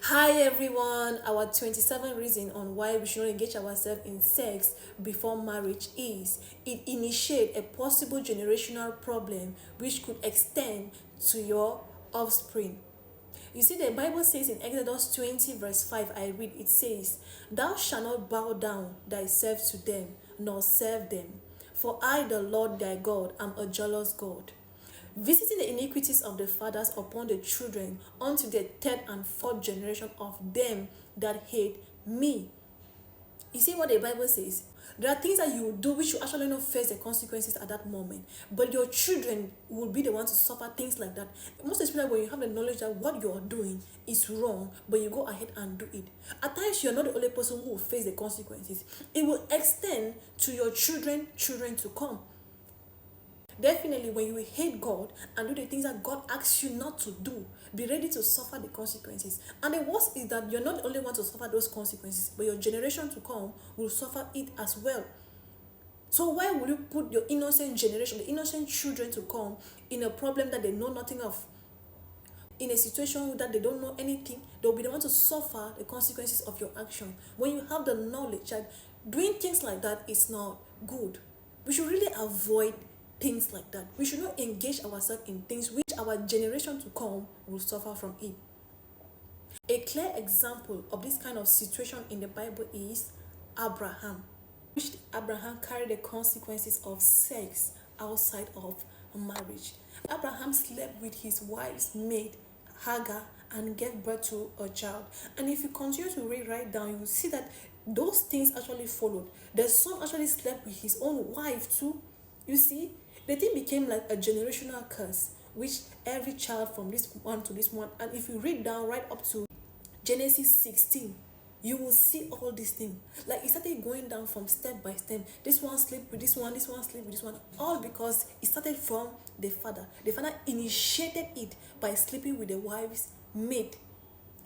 Hi everyone, our 27 reason on why we should not engage ourselves in sex before marriage is it initiate a possible generational problem which could extend to your offspring. You see, the Bible says in Exodus 20 verse 5, I read, it says, Thou shalt not bow down thyself to them, nor serve them. For I, the Lord thy God, am a jealous God, visiting the iniquities of the fathers upon the children unto the third and fourth generation of them that hate me. You see what the Bible says? There are things that you will do which you actually not face the consequences at that moment, but your children will be the ones to suffer things like that. Most especially when you have the knowledge that what you are doing is wrong, but you go ahead and do it. At times, you are not the only person who will face the consequences. It will extend to your children to come. Definitely, when you hate God and do the things that God asks you not to do, be ready to suffer the consequences. And the worst is that you're not the only one to suffer those consequences, but your generation to come will suffer it as well. So why will you put your innocent generation, the innocent children to come, in a problem that they know nothing of? In a situation that they don't know anything, they'll be the one to suffer the consequences of your action. When you have the knowledge that doing things like that is not good, we should really avoid things like that. We should not engage ourselves in things which our generation to come will suffer from it. A clear example of this kind of situation in the Bible is Abraham, which Abraham carried the consequences of sex outside of marriage. Abraham slept with his wife's maid Hagar and gave birth to a child. And if you continue to read right down, you will see that those things actually followed. The son actually slept with his own wife too. You see, the thing became like a generational curse, which every child from this one to this one, and if you read down right up to Genesis 16, you will see all these things. Like it started going down from step by step. This one sleep with this one sleep with this one. All because it started from the father. The father initiated it by sleeping with the wife's maid.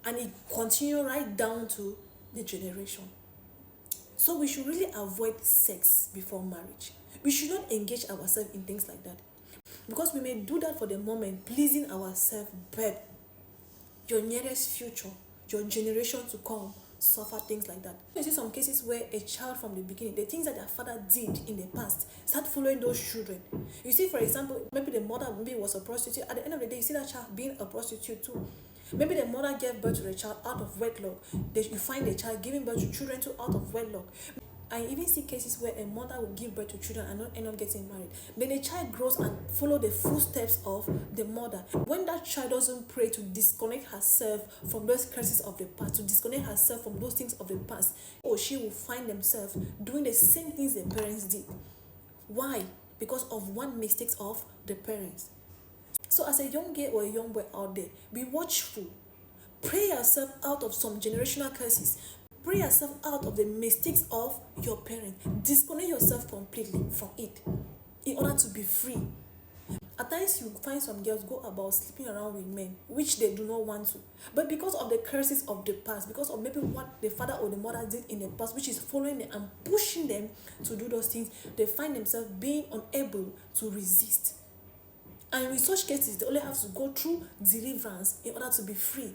And it continued right down to the generation. So we should really avoid sex before marriage. We should not engage ourselves in things like that. Because we may do that for the moment, pleasing ourselves, but your nearest future, your generation to come, suffer things like that. You see some cases where a child from the beginning, the things that their father did in the past, start following those children. You see, for example, maybe the mother was a prostitute. At the end of the day, you see that child being a prostitute too. Maybe the mother gave birth to the child out of wedlock. You find the child giving birth to children too out of wedlock. I even see cases where a mother will give birth to children and not end up getting married. Then the child grows and follow the footsteps of the mother. When that child doesn't pray to disconnect herself from those curses of the past, to disconnect herself from those things of the past, or she will find themselves doing the same things the parents did. Why? Because of one mistake of the parents. So as a young girl or a young boy out there, be watchful. Pray yourself out of some generational curses. Pray yourself out of the mistakes of your parents. Disconnect yourself completely from it in order to be free. At times you find some girls go about sleeping around with men which they do not want to. But because of the curses of the past, because of maybe what the father or the mother did in the past, which is following them and pushing them to do those things, they find themselves being unable to resist. And in such cases, they only have to go through deliverance in order to be free.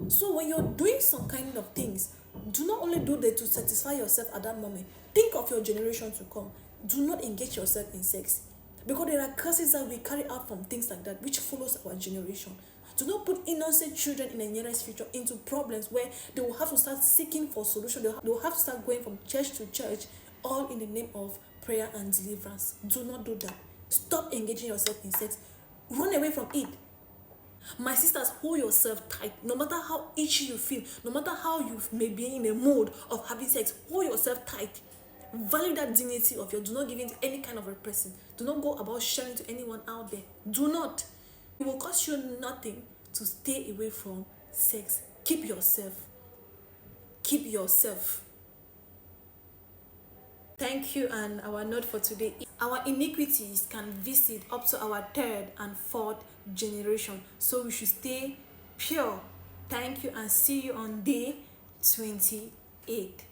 So when you're doing some kind of things, do not only do that to satisfy yourself at that moment. Think of your generation to come. Do not engage yourself in sex. Because there are curses that we carry out from things like that, which follows our generation. Do not put innocent children in the nearest future into problems where they will have to start seeking for solution. They will have to start going from church to church, all in the name of prayer and deliverance. Do not do that. Stop engaging yourself in sex. Run away from it. My sisters, hold yourself tight. No matter how itchy you feel, no matter how you may be in a mood of having sex, hold yourself tight. Value that dignity of yours. Do not give in to any kind of a person. Do not go about sharing to anyone out there. Do not. It will cost you nothing to stay away from sex. Keep yourself. Keep yourself. Thank you, and our note for today. Our iniquities can visit up to our third and fourth generation, so we should stay pure. Thank you, and see you on day 28.